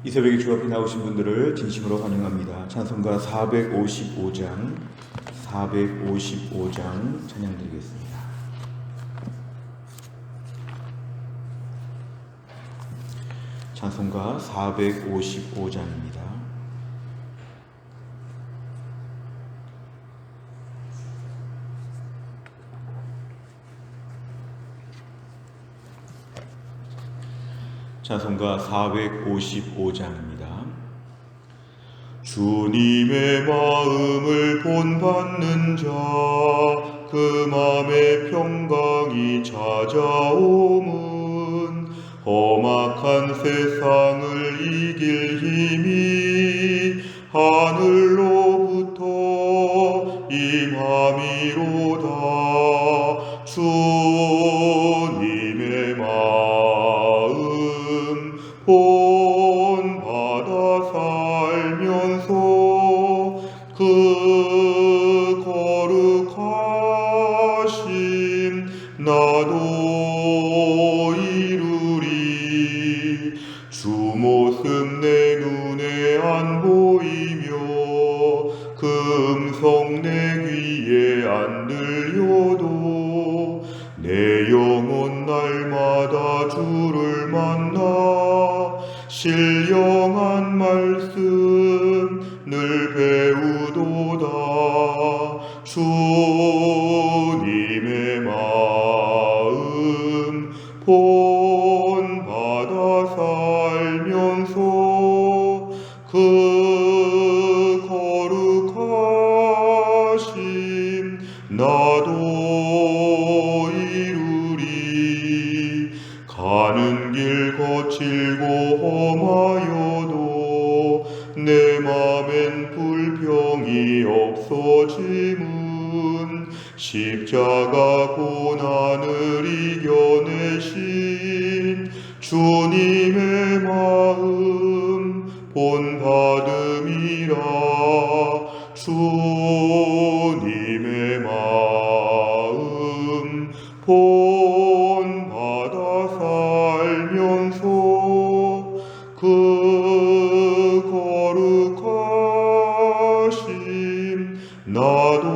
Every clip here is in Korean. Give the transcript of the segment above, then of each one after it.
이 새벽에 주 앞에 나오신 분들을 진심으로 환영합니다. 찬송가 455장 찬양 드리겠습니다. 찬송가 455장입니다. 찬송가 455장입니다. 주님의 마음을 본받는 자, 그 맘에 평강이 찾아옴은 험악한 세상을 이길 힘이 하늘로부터 임함이로다. 주님의 마음 본받아 살면서 그 거룩하심 나도 이루리. 주 모습 내 눈에 안 보이며 그 음성 내 귀에 안 들려도 내 영혼 날마다 주를 만나 신령한 말씀 늘 배우도다. 주님의 마음 본받아 살면서 그 거룩하심 나도 이루리. 가는 길 거칠고 험하여도 내 맘엔 불평이 없어짐은 십자가 고난을 이겨내신 주님의 마음 본받음이라. 주님의 마음 본받아 살면서 그 거룩하심 나도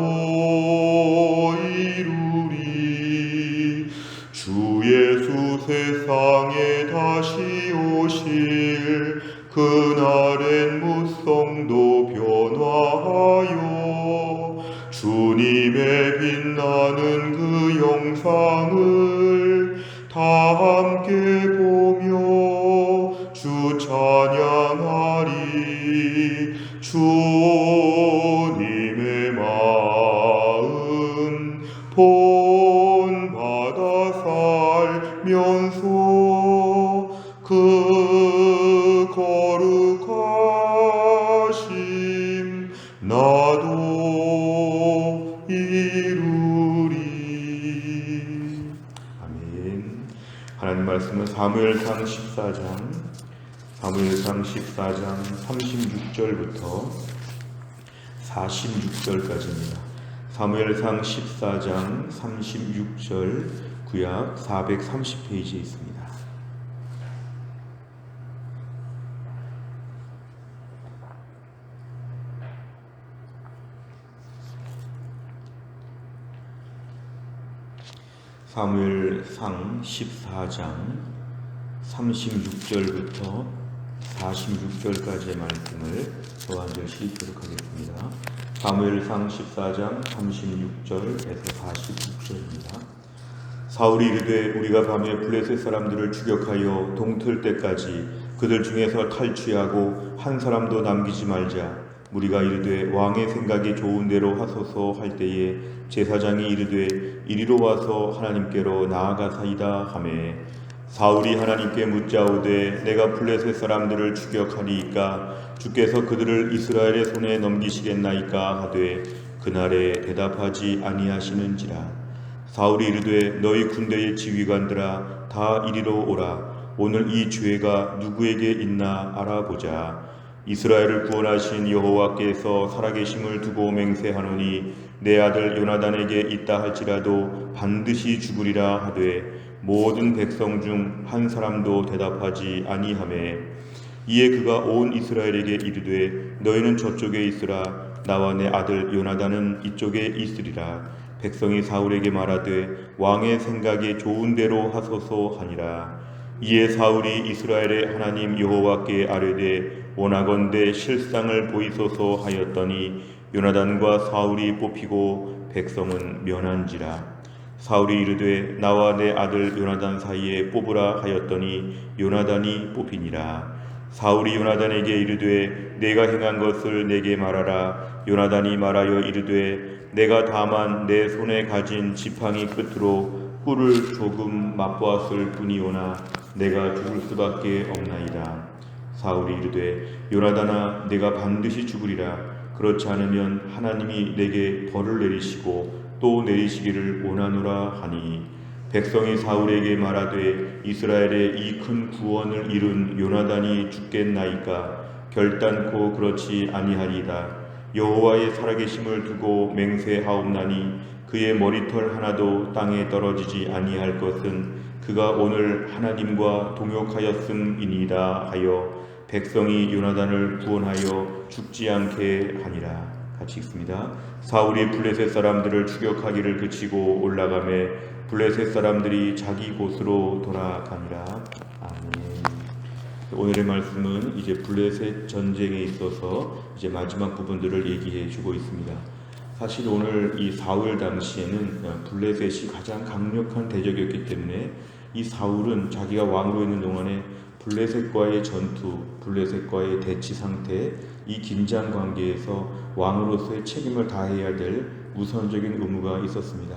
이루리. 주 예수 세상에 다시 오실 그날엔 무성도 변화하여 주님의 빛나는 그 영상을 다 함께 보며 주 찬양하리. 주님의 마음 본받아 살면서 그 거룩하심 나도 이루리. 아멘. 하나님 말씀은 사무엘상 14장 36절부터 46절까지입니다. 사무엘상 14장 36절 구약 430페이지에 있습니다. 사무엘상 14장 36절부터 46절까지의 말씀을 저와 한 절씩 읽도록 하겠습니다. 사무엘상 14장 36절에서 46절입니다. 사울이 이르되 우리가 밤에 블레셋 사람들을 추격하여 동틀 때까지 그들 중에서 탈취하고 한 사람도 남기지 말자. 무리가 이르되 왕의 생각이 좋은 대로 하소서 할 때에 제사장이 이르되 이리로 와서 하나님께로 나아가사이다 하매 사울이 하나님께 묻자오되 내가 블레셋 사람들을 추격하리이까 주께서 그들을 이스라엘의 손에 넘기시겠나이까 하되 그날에 대답하지 아니하시는지라. 사울이 이르되 너희 군대의 지휘관들아 다 이리로 오라. 오늘 이 죄가 누구에게 있나 알아보자. 이스라엘을 구원하신 여호와께서 살아계심을 두고 맹세하노니 내 아들 요나단에게 있다 할지라도 반드시 죽으리라 하되 모든 백성 중 한 사람도 대답하지 아니하매 이에 그가 온 이스라엘에게 이르되 너희는 저쪽에 있으라 나와 내 아들 요나단은 이쪽에 있으리라. 백성이 사울에게 말하되 왕의 생각이 좋은 대로 하소서 하니라. 이에 사울이 이스라엘의 하나님 여호와께 아뢰되 원하건대 실상을 보이소서 하였더니 요나단과 사울이 뽑히고 백성은 면한지라. 사울이 이르되 나와 내 아들 요나단 사이에 뽑으라 하였더니 요나단이 뽑히니라. 사울이 요나단에게 이르되 내가 행한 것을 내게 말하라. 요나단이 말하여 이르되 내가 다만 내 손에 가진 지팡이 끝으로 꿀을 조금 맛보았을 뿐이오나 내가 죽을 수밖에 없나이다. 사울이 이르되 요나단아 내가 반드시 죽으리라. 그렇지 않으면 하나님이 내게 벌을 내리시고 또 내리시기를 원하노라 하니 백성이 사울에게 말하되 이스라엘의 이 큰 구원을 이룬 요나단이 죽겠나이까. 결단코 그렇지 아니하리이다. 여호와의 살아계심을 두고 맹세하옵나니 그의 머리털 하나도 땅에 떨어지지 아니할 것은 그가 오늘 하나님과 동역하였음이니이다 하여 백성이 요나단을 구원하여 죽지 않게 하니라. 같이 읽습니다. 사울이 블레셋 사람들을 추격하기를 그치고 올라가매 블레셋 사람들이 자기 곳으로 돌아가니라. 아멘. 오늘의 말씀은 이제 블레셋 전쟁에 있어서 이제 마지막 부분들을 얘기해 주고 있습니다. 사실 오늘 이 사울 당시에는 블레셋이 가장 강력한 대적이었기 때문에 이 사울은 자기가 왕으로 있는 동안에 블레셋과의 전투, 블레셋과의 대치 상태, 이 긴장 관계에서 왕으로서의 책임을 다해야 될 우선적인 의무가 있었습니다.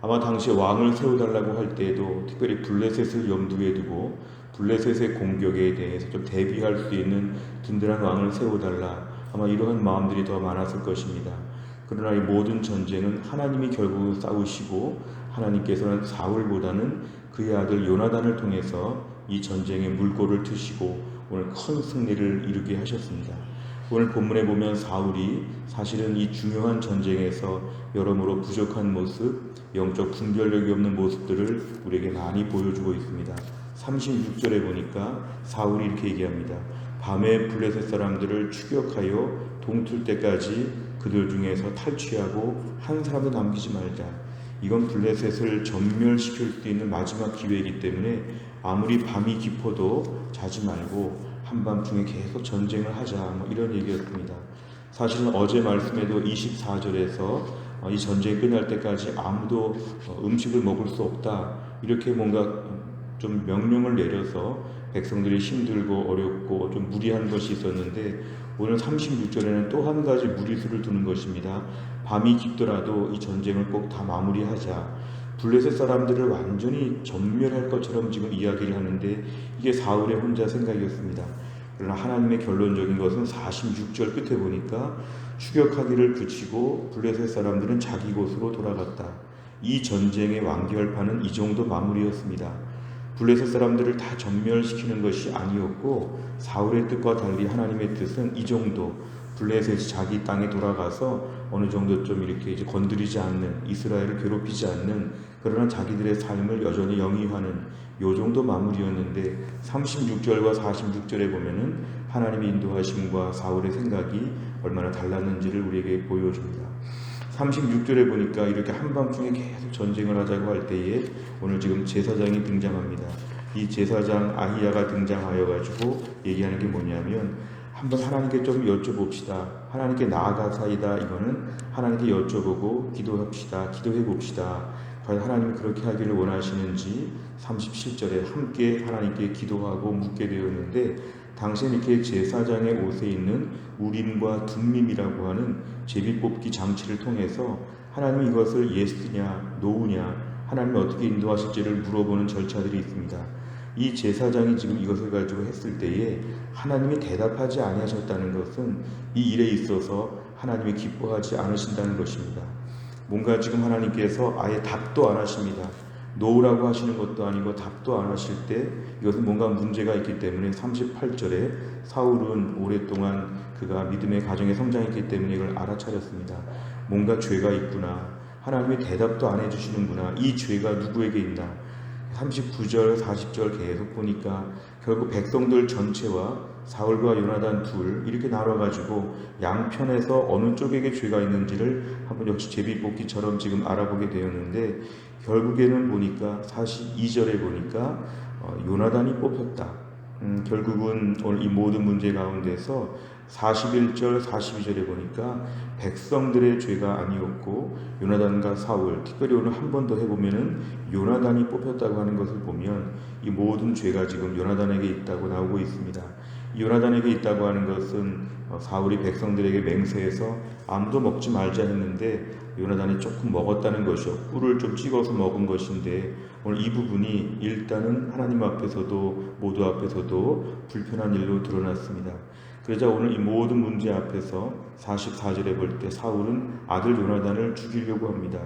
아마 당시에 왕을 세워달라고 할 때에도 특별히 블레셋을 염두에 두고 블레셋의 공격에 대해서 좀 대비할 수 있는 든든한 왕을 세워달라, 아마 이러한 마음들이 더 많았을 것입니다. 그러나 이 모든 전쟁은 하나님이 결국 싸우시고 하나님께서는 사울보다는 그의 아들 요나단을 통해서 이 전쟁의 물꼬를 트시고 오늘 큰 승리를 이루게 하셨습니다. 오늘 본문에 보면 사울이 사실은 이 중요한 전쟁에서 여러모로 부족한 모습, 영적 분별력이 없는 모습들을 우리에게 많이 보여주고 있습니다. 36절에 보니까 사울이 이렇게 얘기합니다. 밤에 블레셋 사람들을 추격하여 동틀 때까지 그들 중에서 탈취하고 한 사람도 남기지 말자. 이건 블레셋을 전멸시킬 수 있는 마지막 기회이기 때문에 아무리 밤이 깊어도 자지 말고 한밤중에 계속 전쟁을 하자, 뭐 이런 얘기였습니다. 사실은 어제 말씀에도 24절에서 이 전쟁이 끝날 때까지 아무도 음식을 먹을 수 없다, 이렇게 뭔가 좀 명령을 내려서 백성들이 힘들고 어렵고 좀 무리한 것이 있었는데 오늘 36절에는 또 한 가지 무리수를 두는 것입니다. 밤이 깊더라도 이 전쟁을 꼭 다 마무리하자. 블레셋 사람들을 완전히 전멸할 것처럼 지금 이야기를 하는데 이게 사울의 혼자 생각이었습니다. 그러나 하나님의 결론적인 것은 46절 끝에 보니까 추격하기를 그치고 블레셋 사람들은 자기 곳으로 돌아갔다. 이 전쟁의 완결판은 이 정도 마무리였습니다. 블레셋 사람들을 다 전멸시키는 것이 아니었고 사울의 뜻과 달리 하나님의 뜻은 이 정도, 블레셋이 자기 땅에 돌아가서 어느 정도 좀 이렇게 이제 건드리지 않는, 이스라엘을 괴롭히지 않는, 그러나 자기들의 삶을 여전히 영위하는 요 정도 마무리였는데 36절과 46절에 보면은 하나님의 인도하심과 사울의 생각이 얼마나 달랐는지를 우리에게 보여줍니다. 36절에 보니까 이렇게 한밤중에 계속 전쟁을 하자고 할 때에 오늘 지금 제사장이 등장합니다. 이 제사장 아히야가 등장하여 가지고 얘기하는 게 뭐냐면 한번 하나님께 좀 여쭤봅시다. 하나님께 나아가사이다. 이거는 하나님께 여쭤보고 기도합시다. 기도해 봅시다. 과연 하나님이 그렇게 하기를 원하시는지 37절에 함께 하나님께 기도하고 묻게 되었는데 당시에 이렇게 제사장의 옷에 있는 우림과 둠밈이라고 하는 제비뽑기 장치를 통해서 하나님이 이것을 예스냐 노우냐 하나님이 어떻게 인도하실지를 물어보는 절차들이 있습니다. 이 제사장이 지금 이것을 가지고 했을 때에 하나님이 대답하지 아니하셨다는 것은 이 일에 있어서 하나님이 기뻐하지 않으신다는 것입니다. 뭔가 지금 하나님께서 아예 답도 안 하십니다. 노우라고 하시는 것도 아니고 답도 안 하실 때 이것은 뭔가 문제가 있기 때문에 38절에 사울은 오랫동안 그가 믿음의 가정에 성장했기 때문에 이걸 알아차렸습니다. 뭔가 죄가 있구나. 하나님이 대답도 안 해주시는구나. 이 죄가 누구에게 있나. 39절, 40절 계속 보니까 결국 백성들 전체와 사울과 요나단 둘 이렇게 나눠가지고 양편에서 어느 쪽에게 죄가 있는지를 한번 역시 제비뽑기처럼 지금 알아보게 되었는데, 결국에는 보니까 42절에 보니까 요나단이 뽑혔다. 결국은 오늘 이 모든 문제 가운데서 41절, 42절에 보니까 백성들의 죄가 아니었고 요나단과 사울, 특별히 오늘 한 번 더 해보면은 요나단이 뽑혔다고 하는 것을 보면 이 모든 죄가 지금 요나단에게 있다고 나오고 있습니다. 요나단에게 있다고 하는 것은 사울이 백성들에게 맹세해서 아무도 먹지 말자 했는데 요나단이 조금 먹었다는 것이요, 꿀을 좀 찍어서 먹은 것인데, 오늘 이 부분이 일단은 하나님 앞에서도 모두 앞에서도 불편한 일로 드러났습니다. 그러자 오늘 이 모든 문제 앞에서 44절에 볼 때 사울은 아들 요나단을 죽이려고 합니다.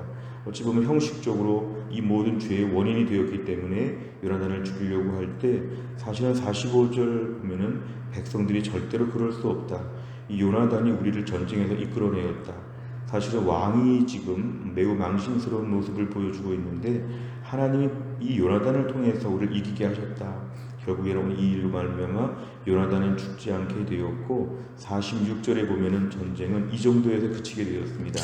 어찌 보면 형식적으로 이 모든 죄의 원인이 되었기 때문에 요나단을 죽이려고 할 때, 사실은 45절 보면은 백성들이 절대로 그럴 수 없다. 이 요나단이 우리를 전쟁에서 이끌어내었다. 사실은 왕이 지금 매우 망신스러운 모습을 보여주고 있는데 하나님이 이 요나단을 통해서 우리를 이기게 하셨다. 결국에는 이 일로 말미암아 요나단은 죽지 않게 되었고, 46절에 보면은 전쟁은 이 정도에서 그치게 되었습니다.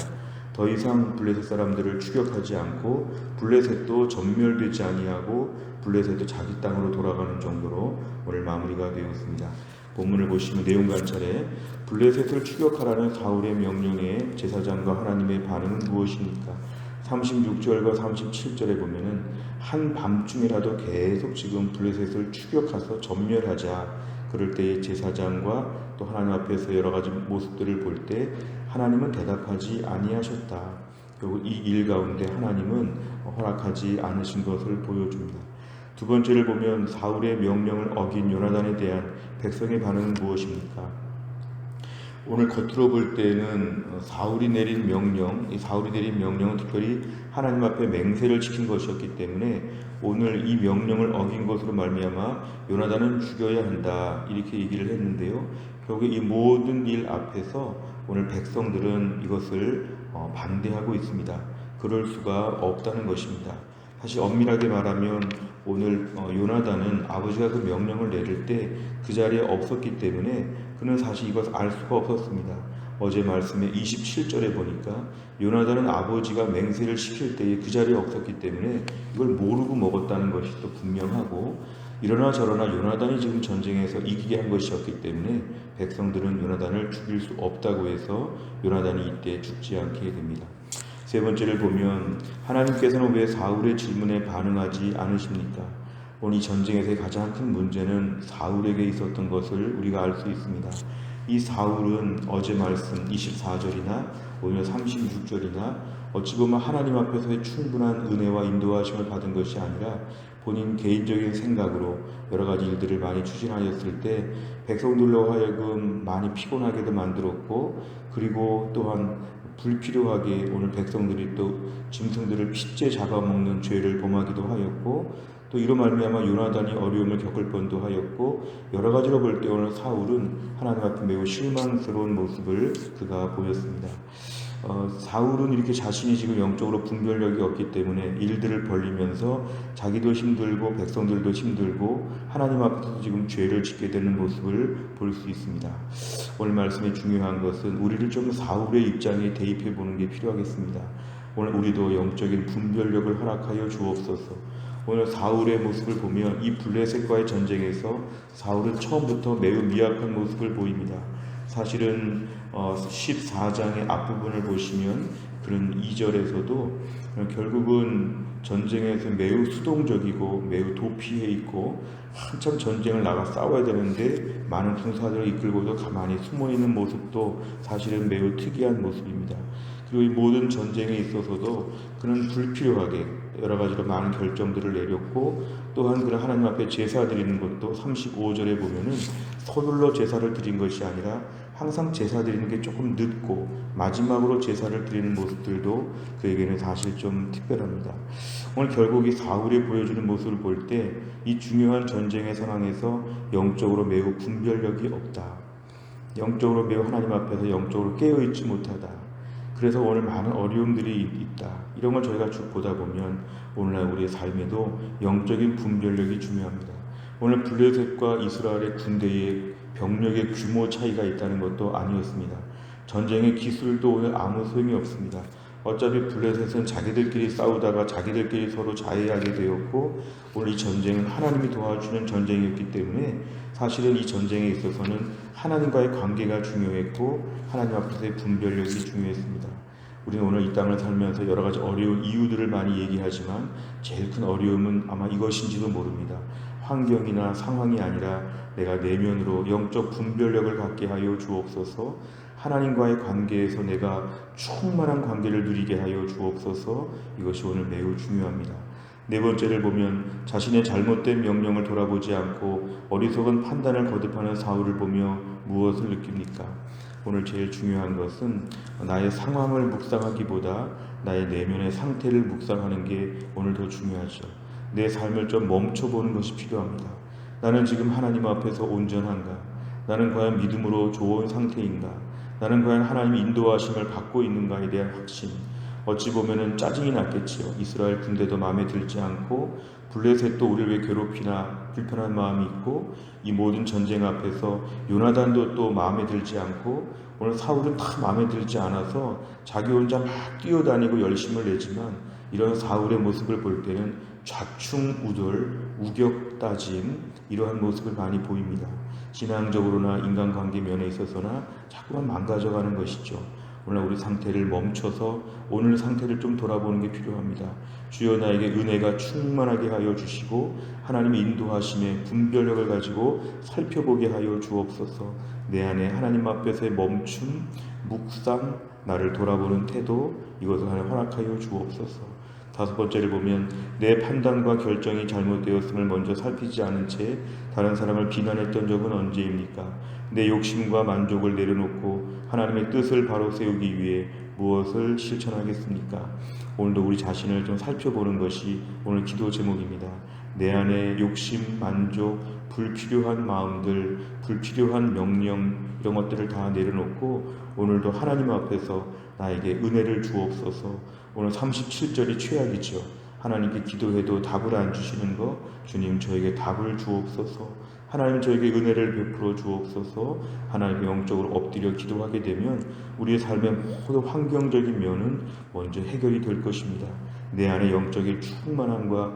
더 이상 블레셋 사람들을 추격하지 않고 블레셋도 전멸되지 아니하고 블레셋도 자기 땅으로 돌아가는 정도로 오늘 마무리가 되었습니다. 본문을 보시면 내용 관찰에 블레셋을 추격하라는 사울의 명령에 제사장과 하나님의 반응은 무엇입니까? 36절과 37절에 보면은 한밤중이라도 계속 지금 블레셋을 추격해서 전멸하자. 그럴 때의 제사장과 또 하나님 앞에서 여러 가지 모습들을 볼 때 하나님은 대답하지 아니하셨다. 결국 이 일 가운데 하나님은 허락하지 않으신 것을 보여줍니다. 두 번째를 보면 사울의 명령을 어긴 요나단에 대한 백성의 반응은 무엇입니까? 오늘 겉으로 볼 때는 사울이 내린 명령, 이 사울이 내린 명령은 특별히 하나님 앞에 맹세를 지킨 것이었기 때문에 오늘 이 명령을 어긴 것으로 말미암아 요나단은 죽여야 한다, 이렇게 얘기를 했는데요. 결국 이 모든 일 앞에서 오늘 백성들은 이것을 반대하고 있습니다. 그럴 수가 없다는 것입니다. 사실 엄밀하게 말하면 오늘 요나단은 아버지가 그 명령을 내릴 때 그 자리에 없었기 때문에 그는 사실 이것을 알 수가 없었습니다. 어제 말씀에 27절에 보니까 요나단은 아버지가 맹세를 시킬 때에 그 자리에 없었기 때문에 이걸 모르고 먹었다는 것이 또 분명하고, 이러나 저러나 요나단이 지금 전쟁에서 이기게 한 것이었기 때문에 백성들은 요나단을 죽일 수 없다고 해서 요나단이 이때 죽지 않게 됩니다. 세 번째를 보면 하나님께서는 왜 사울의 질문에 반응하지 않으십니까? 오늘 이 전쟁에서의 가장 큰 문제는 사울에게 있었던 것을 우리가 알 수 있습니다. 이 사울은 어제 말씀 24절이나 오늘 36절이나 어찌 보면 하나님 앞에서의 충분한 은혜와 인도하심을 받은 것이 아니라 본인 개인적인 생각으로 여러 가지 일들을 많이 추진하였을 때 백성들로 하여금 많이 피곤하게도 만들었고, 그리고 또한 불필요하게 오늘 백성들이 또 짐승들을 핏째 잡아먹는 죄를 범하기도 하였고, 또 이로 말미암아 요나단이 어려움을 겪을 뻔도 하였고, 여러 가지로 볼 때 오늘 사울은 하나님 앞에 매우 실망스러운 모습을 그가 보였습니다. 사울은 이렇게 자신이 지금 영적으로 분별력이 없기 때문에 일들을 벌리면서 자기도 힘들고 백성들도 힘들고 하나님 앞에서 지금 죄를 짓게 되는 모습을 볼 수 있습니다. 오늘 말씀이 중요한 것은 우리를 좀 사울의 입장에 대입해 보는 게 필요하겠습니다. 오늘 우리도 영적인 분별력을 허락하여 주옵소서. 오늘 사울의 모습을 보면 이 블레셋과의 전쟁에서 사울은 처음부터 매우 미약한 모습을 보입니다. 사실은 14장의 앞부분을 보시면 그런 2절에서도 결국은 전쟁에서 매우 수동적이고 매우 도피해 있고 한참 전쟁을 나가 싸워야 되는데 많은 군사들을 이끌고도 가만히 숨어있는 모습도 사실은 매우 특이한 모습입니다. 그리고 이 모든 전쟁에 있어서도 그는 불필요하게 여러 가지로 많은 결정들을 내렸고, 또한 그는 하나님 앞에 제사 드리는 것도 35절에 보면은 서둘러 제사를 드린 것이 아니라 항상 제사 드리는 게 조금 늦고 마지막으로 제사를 드리는 모습들도 그에게는 사실 좀 특별합니다. 오늘 결국 이 사울이 보여주는 모습을 볼 때 이 중요한 전쟁의 상황에서 영적으로 매우 분별력이 없다. 영적으로 매우 하나님 앞에서 영적으로 깨어있지 못하다. 그래서 오늘 많은 어려움들이 있다. 이런 걸 저희가 쭉 보다 보면 오늘날 우리의 삶에도 영적인 분별력이 중요합니다. 오늘 블레셋과 이스라엘의 군대의 병력의 규모 차이가 있다는 것도 아니었습니다. 전쟁의 기술도 오늘 아무 소용이 없습니다. 어차피 블레셋은 자기들끼리 싸우다가 자기들끼리 서로 자해하게 되었고, 오늘 이 전쟁은 하나님이 도와주는 전쟁이었기 때문에 사실은 이 전쟁에 있어서는 하나님과의 관계가 중요했고 하나님 앞에서의 분별력이 중요했습니다. 우리는 오늘 이 땅을 살면서 여러 가지 어려운 이유들을 많이 얘기하지만 제일 큰 어려움은 아마 이것인지도 모릅니다. 환경이나 상황이 아니라 내가 내면으로 영적 분별력을 갖게 하여 주옵소서. 하나님과의 관계에서 내가 충만한 관계를 누리게 하여 주옵소서. 이것이 오늘 매우 중요합니다. 네 번째를 보면 자신의 잘못된 명령을 돌아보지 않고 어리석은 판단을 거듭하는 사울을 보며 무엇을 느낍니까? 오늘 제일 중요한 것은 나의 상황을 묵상하기보다 나의 내면의 상태를 묵상하는 게 오늘 더 중요하죠. 내 삶을 좀 멈춰보는 것이 필요합니다. 나는 지금 하나님 앞에서 온전한가? 나는 과연 믿음으로 좋은 상태인가? 나는 과연 하나님의 인도하심을 받고 있는가에 대한 확신. 어찌 보면은 짜증이 났겠지요. 이스라엘 군대도 마음에 들지 않고 블레셋도 우리를 왜 괴롭히나 불편한 마음이 있고, 이 모든 전쟁 앞에서 요나단도 또 마음에 들지 않고, 오늘 사울은 다 마음에 들지 않아서 자기 혼자 막 뛰어다니고 열심을 내지만, 이런 사울의 모습을 볼 때는 좌충우돌, 우격다짐, 이러한 모습을 많이 보입니다. 신앙적으로나 인간관계 면에 있어서나 자꾸만 망가져가는 것이죠. 오늘 우리 상태를 멈춰서 오늘 상태를 좀 돌아보는 게 필요합니다. 주여 나에게 은혜가 충만하게 하여 주시고 하나님의 인도하심에 분별력을 가지고 살펴보게 하여 주옵소서. 내 안에 하나님 앞에서의 멈춤, 묵상, 나를 돌아보는 태도, 이것을 하나님 허락하여 주옵소서. 다섯 번째를 보면 내 판단과 결정이 잘못되었음을 먼저 살피지 않은 채 다른 사람을 비난했던 적은 언제입니까? 내 욕심과 만족을 내려놓고 하나님의 뜻을 바로 세우기 위해 무엇을 실천하겠습니까? 오늘도 우리 자신을 좀 살펴보는 것이 오늘 기도 제목입니다. 내 안에 욕심, 만족, 불필요한 마음들, 불필요한 명령, 이런 것들을 다 내려놓고 오늘도 하나님 앞에서 나에게 은혜를 주옵소서. 오늘 37절이 최악이죠. 하나님께 기도해도 답을 안 주시는 거, 주님 저에게 답을 주옵소서. 하나님 저에게 은혜를 베풀어 주옵소서. 하나님 영적으로 엎드려 기도하게 되면 우리의 삶의 모든 환경적인 면은 먼저 해결이 될 것입니다. 내 안에 영적인 충만함과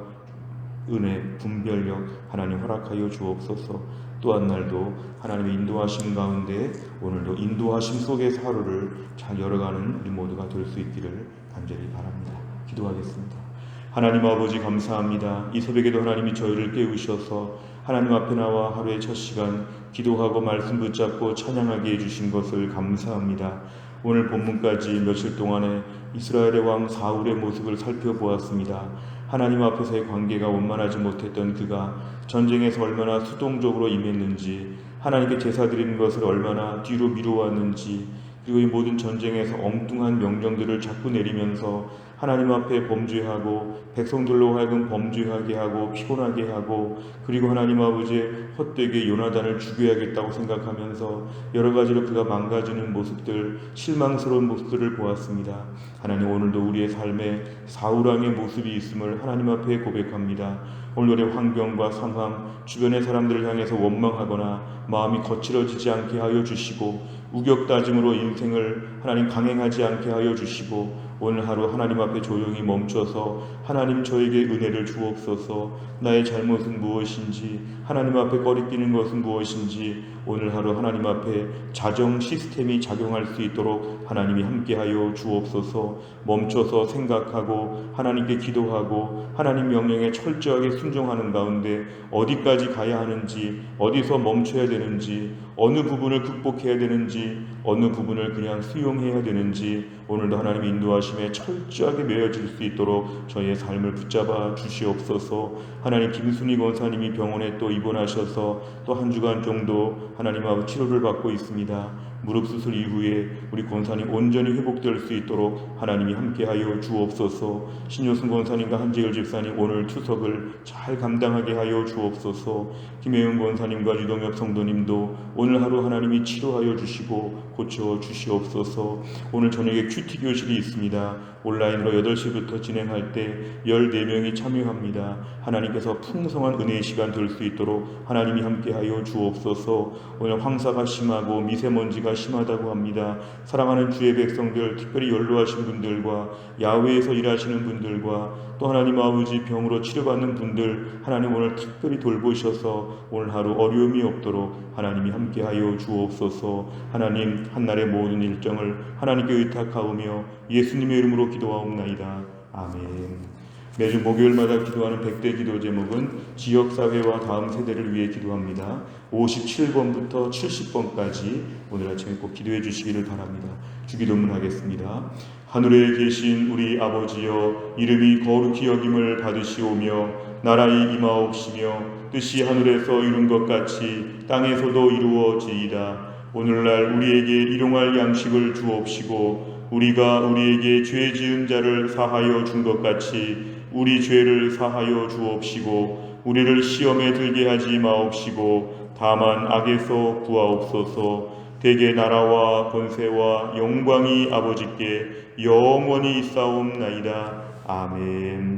은혜, 분별력 하나님 허락하여 주옵소서. 또한 날도 하나님의 인도하심 가운데 오늘도 인도하심 속에서 하루를 잘 열어가는 우리 모두가 될 수 있기를 간절히 바랍니다. 기도하겠습니다. 하나님 아버지 감사합니다. 이 새벽에도 하나님이 저희를 깨우셔서 하나님 앞에 나와 하루의 첫 시간 기도하고 말씀 붙잡고 찬양하게 해주신 것을 감사합니다. 오늘 본문까지 며칠 동안에 이스라엘의 왕 사울의 모습을 살펴보았습니다. 하나님 앞에서의 관계가 원만하지 못했던 그가 전쟁에서 얼마나 수동적으로 임했는지, 하나님께 제사 드리는 것을 얼마나 뒤로 미루었는지, 그리고 이 모든 전쟁에서 엉뚱한 명령들을 자꾸 내리면서 하나님 앞에 범죄하고 백성들로 하여금 범죄하게 하고 피곤하게 하고, 그리고 하나님 아버지의 헛되게 요나단을 죽여야겠다고 생각하면서 여러 가지로 그가 망가지는 모습들, 실망스러운 모습들을 보았습니다. 하나님 오늘도 우리의 삶에 사울왕의 모습이 있음을 하나님 앞에 고백합니다. 오늘의 환경과 상황, 주변의 사람들을 향해서 원망하거나 마음이 거칠어지지 않게 하여 주시고, 우격다짐으로 인생을 하나님 강행하지 않게 하여 주시고, 오늘 하루 하나님 앞에 조용히 멈춰서 하나님 저에게 은혜를 주옵소서. 나의 잘못은 무엇인지, 하나님 앞에 거리끼는 것은 무엇인지 오늘 하루 하나님 앞에 자정 시스템이 작용할 수 있도록 하나님이 함께하여 주옵소서. 멈춰서 생각하고 하나님께 기도하고 하나님 명령에 철저하게 순종하는 가운데 어디까지 가야 하는지, 어디서 멈춰야 되는지, 어느 부분을 극복해야 되는지, 어느 부분을 그냥 수용해야 되는지 오늘도 하나님 인도하심에 철저하게 매여질 수 있도록 저희의 삶을 붙잡아 주시옵소서. 하나님 김순희 권사님이 병원에 또 입원하셔서 또 한 주간 정도 하나님 아버지 치료를 받고 있습니다. 무릎 수술 이후에 우리 권사님 온전히 회복될 수 있도록 하나님이 함께하여 주옵소서. 신효승 권사님과 한재열 집사님 오늘 추석을 잘 감당하게 하여 주옵소서. 김혜영 권사님과 유동엽 성도님도 오늘 하루 하나님이 치료하여 주시고 고쳐 주시옵소서. 오늘 저녁에 큐티 교실이 있습니다. 온라인으로 8시부터 진행할 때 14명이 참여합니다. 하나님께서 풍성한 은혜의 시간 될 수 있도록 하나님이 함께하여 주옵소서. 오늘 황사가 심하고 미세먼지가 심하다고 합니다. 사랑하는 주의 백성들, 특별히 연로하신 분들과 야외에서 일하시는 분들과 또 하나님 아버지 병으로 치료받는 분들 하나님 오늘 특별히 돌보셔서 오늘 하루 어려움이 없도록 하나님이 함께하여 주옵소서. 하나님 한날의 모든 일정을 하나님께 의탁하오며 예수님의 이름으로 기도하옵나이다. 아멘. 매주 목요일마다 기도하는 100대 기도 제목은 지역사회와 다음 세대를 위해 기도합니다. 57번부터 70번까지 오늘 아침에 꼭 기도해 주시기를 바랍니다. 주기도문 하겠습니다. 하늘에 계신 우리 아버지여, 이름이 거룩히 여김을 받으시오며 나라의 임하옵시며 뜻이 하늘에서 이룬 것 같이 땅에서도 이루어지이다. 오늘날 우리에게 일용할 양식을 주옵시고 우리가 우리에게 죄 지은 자를 사하여 준 것 같이 우리 죄를 사하여 주옵시고 우리를 시험에 들게 하지 마옵시고 다만 악에서 구하옵소서. 대개 나라와 권세와 영광이 아버지께 영원히 있사옵나이다. 아멘.